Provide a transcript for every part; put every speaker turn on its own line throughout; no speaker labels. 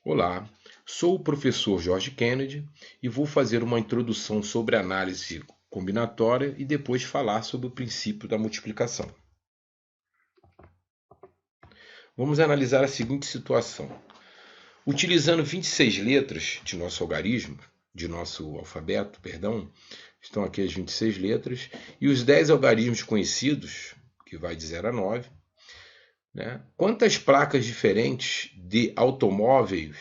Olá, sou o professor Jorge Kennedy e vou fazer uma introdução sobre análise combinatória e depois falar sobre o princípio da multiplicação. Vamos analisar a seguinte situação. Utilizando 26 letras de nosso algarismo, de nosso alfabeto, estão aqui as 26 letras, e os 10 algarismos conhecidos, que vai de 0 a 9, quantas placas diferentes de automóvel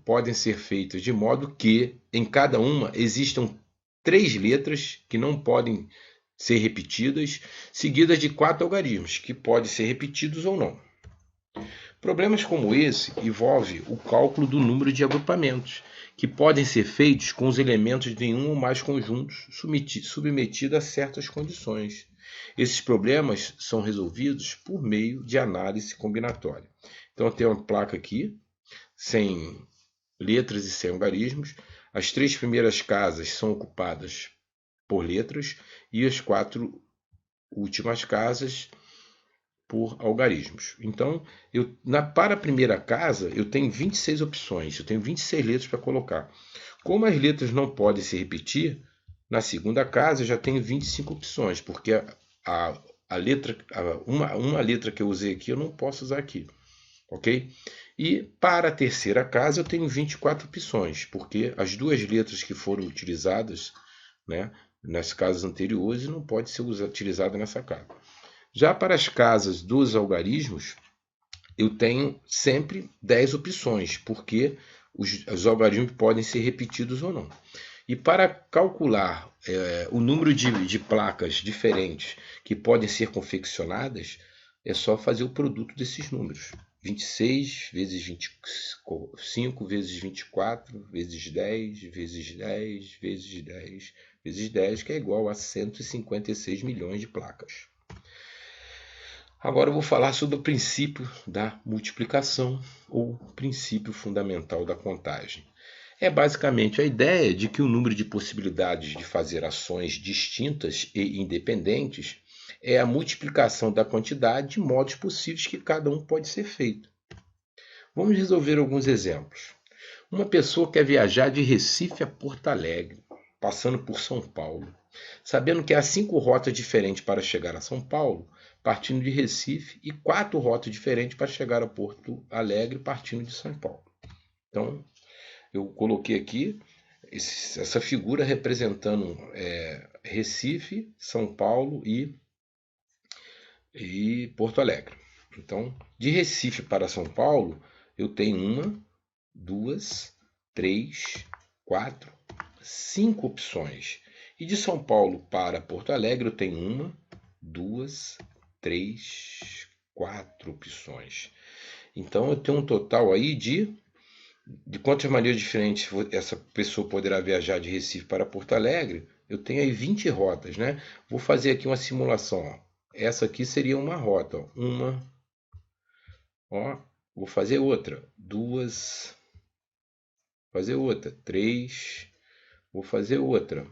podem ser feitas de modo que em cada uma existam 3 letras que não podem ser repetidas, seguidas de 4 algarismos, que podem ser repetidos ou não. Problemas como esse envolvem o cálculo do número de agrupamentos, que podem ser feitos com os elementos de um ou mais conjuntos submetidos a certas condições. Esses problemas são resolvidos por meio de análise combinatória. Então, eu tenho uma placa aqui, sem letras e sem algarismos. As 3 primeiras casas são ocupadas por letras e as 4 últimas casas por algarismos. Então, para a primeira casa, eu tenho 26 opções, eu tenho 26 letras para colocar. Como as letras não podem se repetir, na segunda casa eu já tenho 25 opções, porque uma letra que eu usei aqui eu não posso usar aqui, ok? E para a terceira casa eu tenho 24 opções, porque as 2 letras que foram utilizadas, nas casas anteriores não pode ser utilizada nessa casa. Já para as casas dos algarismos, eu tenho sempre 10 opções, porque os algarismos podem ser repetidos ou não. E para calcular o número de placas diferentes que podem ser confeccionadas, é só fazer o produto desses números. 26 vezes 25 vezes 24 vezes 10 vezes 10 vezes 10 vezes 10, que é igual a 156 milhões de placas. Agora eu vou falar sobre o princípio da multiplicação, ou princípio fundamental da contagem. É basicamente a ideia de que o número de possibilidades de fazer ações distintas e independentes é a multiplicação da quantidade de modos possíveis que cada um pode ser feito. Vamos resolver alguns exemplos. Uma pessoa quer viajar de Recife a Porto Alegre, passando por São Paulo, sabendo que há 5 rotas diferentes para chegar a São Paulo, partindo de Recife, e 4 rotas diferentes para chegar a Porto Alegre, partindo de São Paulo. Então, eu coloquei aqui essa figura representando Recife, São Paulo e Porto Alegre. Então, de Recife para São Paulo, eu tenho 1, 2, 3, 4, 5 opções. E de São Paulo para Porto Alegre, eu tenho 1, 2, 3, 4 opções. Então, eu tenho um total aí de quantas maneiras diferentes essa pessoa poderá viajar de Recife para Porto Alegre. Eu tenho aí 20 rotas, né? Vou fazer aqui uma simulação. Ó. Essa aqui seria uma rota. Ó. Uma. Ó, vou fazer outra. 2. Fazer outra. 3. Vou fazer outra.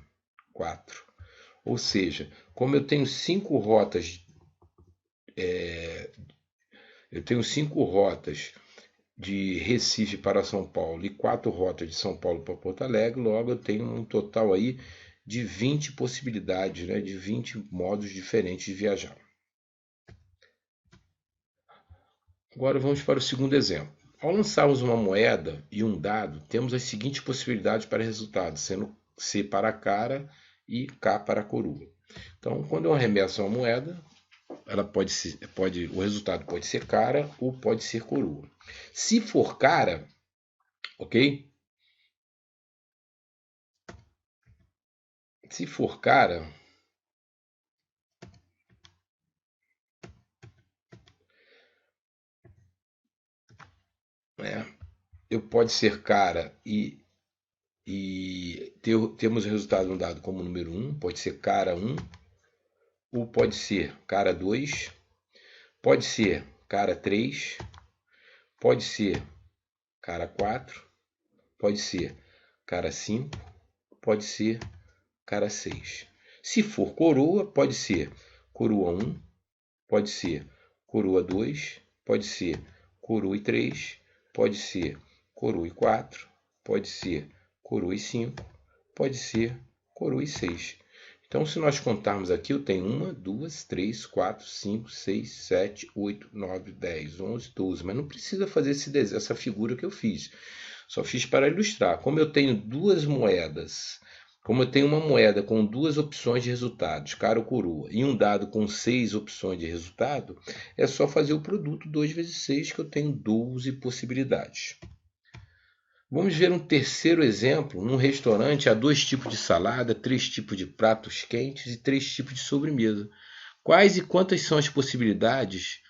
4. Ou seja, como eu tenho 5 rotas, de Recife para São Paulo e 4 rotas de São Paulo para Porto Alegre, logo eu tenho um total aí de 20 possibilidades, de 20 modos diferentes de viajar. Agora vamos para o segundo exemplo. Ao lançarmos uma moeda e um dado, temos as seguintes possibilidades para resultado, sendo C para a cara e K para a coroa. Então, quando eu arremesso uma moeda, o resultado pode ser cara ou pode ser coroa. Se for cara, ok? Se for cara, eu pode ser cara e temos o resultado no dado como número 1, pode ser cara 1, ou pode ser cara 2, pode ser cara 3, pode ser cara 4, pode ser cara 5, pode ser cara 6. Se for coroa, pode ser coroa 1, pode ser coroa 2, pode ser coroa 3, pode ser coroa e 4, pode ser coroa e 5, pode ser coroa e 6. Então, se nós contarmos aqui, eu tenho 1, 2, 3, 4, 5, 6, 7, 8, 9, 10, 11, 12. Mas não precisa fazer essa figura que eu fiz. Só fiz para ilustrar. Como eu tenho duas moedas, como eu tenho uma moeda com duas opções de resultados, cara ou coroa, e um dado com 6 opções de resultado, é só fazer o produto 2 vezes 6, que eu tenho 12 possibilidades. Vamos ver um terceiro exemplo. Num restaurante há 2 tipos de salada, 3 tipos de pratos quentes e 3 tipos de sobremesa. Quais e quantas são as possibilidades?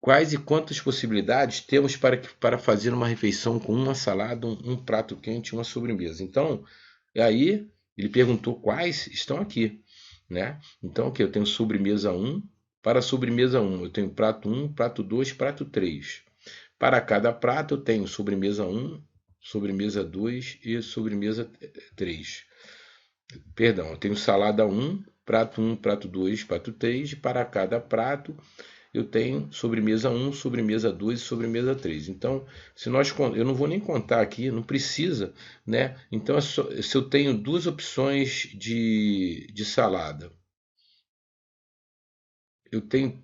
Quais e quantas possibilidades temos para fazer uma refeição com uma salada, um prato quente e uma sobremesa? Então, aí ele perguntou quais estão aqui, né? Então, aqui eu tenho sobremesa 1. Para a sobremesa 1, eu tenho prato 1, prato 2, prato 3. Para cada prato, eu tenho sobremesa 1, sobremesa 2 e sobremesa 3. Perdão, eu tenho salada 1, prato 2, prato 3. E para cada prato, eu tenho sobremesa 1, sobremesa 2 e sobremesa 3. Então, eu não vou nem contar aqui, não precisa, né? Então, se eu tenho 2 opções de salada, eu tenho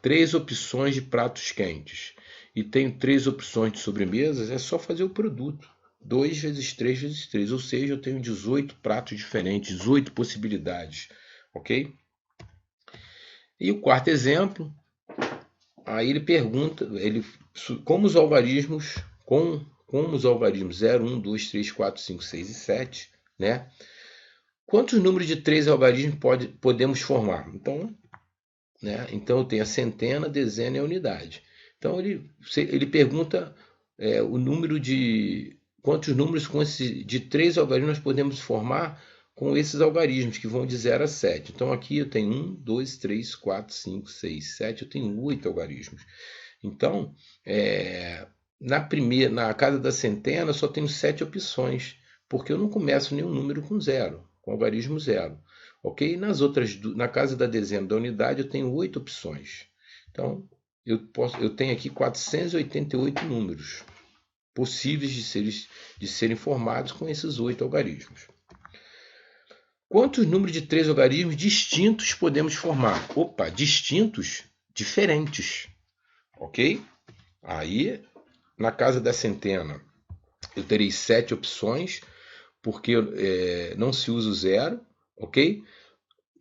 3 opções de pratos quentes e tenho 3 opções de sobremesas, é só fazer o produto. 2 vezes 3 vezes 3, ou seja, eu tenho 18 pratos diferentes, 18 possibilidades, ok? E o quarto exemplo, aí ele pergunta, como os algarismos 0, 1, 2, 3, 4, 5, 6 e 7, né? Quantos números de 3 algarismos podemos formar? Então eu tenho a centena, dezena e a unidade. Então ele pergunta o número de quantos números de 3 algarismos nós podemos formar com esses algarismos, que vão de 0 a 7. Então aqui eu tenho 1, 2, 3, 4, 5, 6, 7, eu tenho 8 algarismos. Então, na casa da centena, eu só tenho 7 opções, porque eu não começo nenhum número com 0, com algarismo 0. Ok? Na casa da dezena da unidade, eu tenho 8 opções. Então, eu tenho aqui 488 números possíveis de serem formados com esses 8 algarismos. Quantos números de 3 algarismos distintos podemos formar? Opa, distintos, diferentes. Ok? Aí, na casa da centena, eu terei 7 opções, porque não se usa o 0, ok?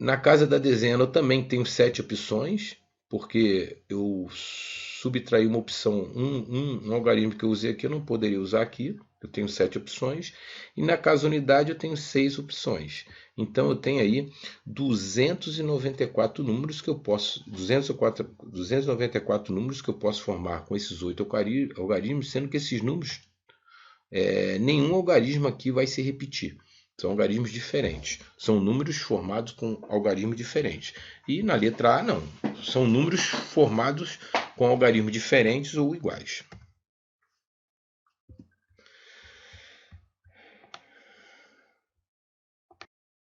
Na casa da dezena eu também tenho 7 opções, porque eu subtraí uma opção, um algarismo que eu usei aqui, eu não poderia usar aqui, eu tenho 7 opções. E na casa unidade eu tenho 6 opções. Então eu tenho aí 294 números que eu posso, 294 números que eu posso formar com esses 8 algarismos, sendo que esses números, nenhum algarismo aqui vai se repetir. São algarismos diferentes. São números formados com algarismos diferentes. E na letra A, não. São números formados com algarismos diferentes ou iguais.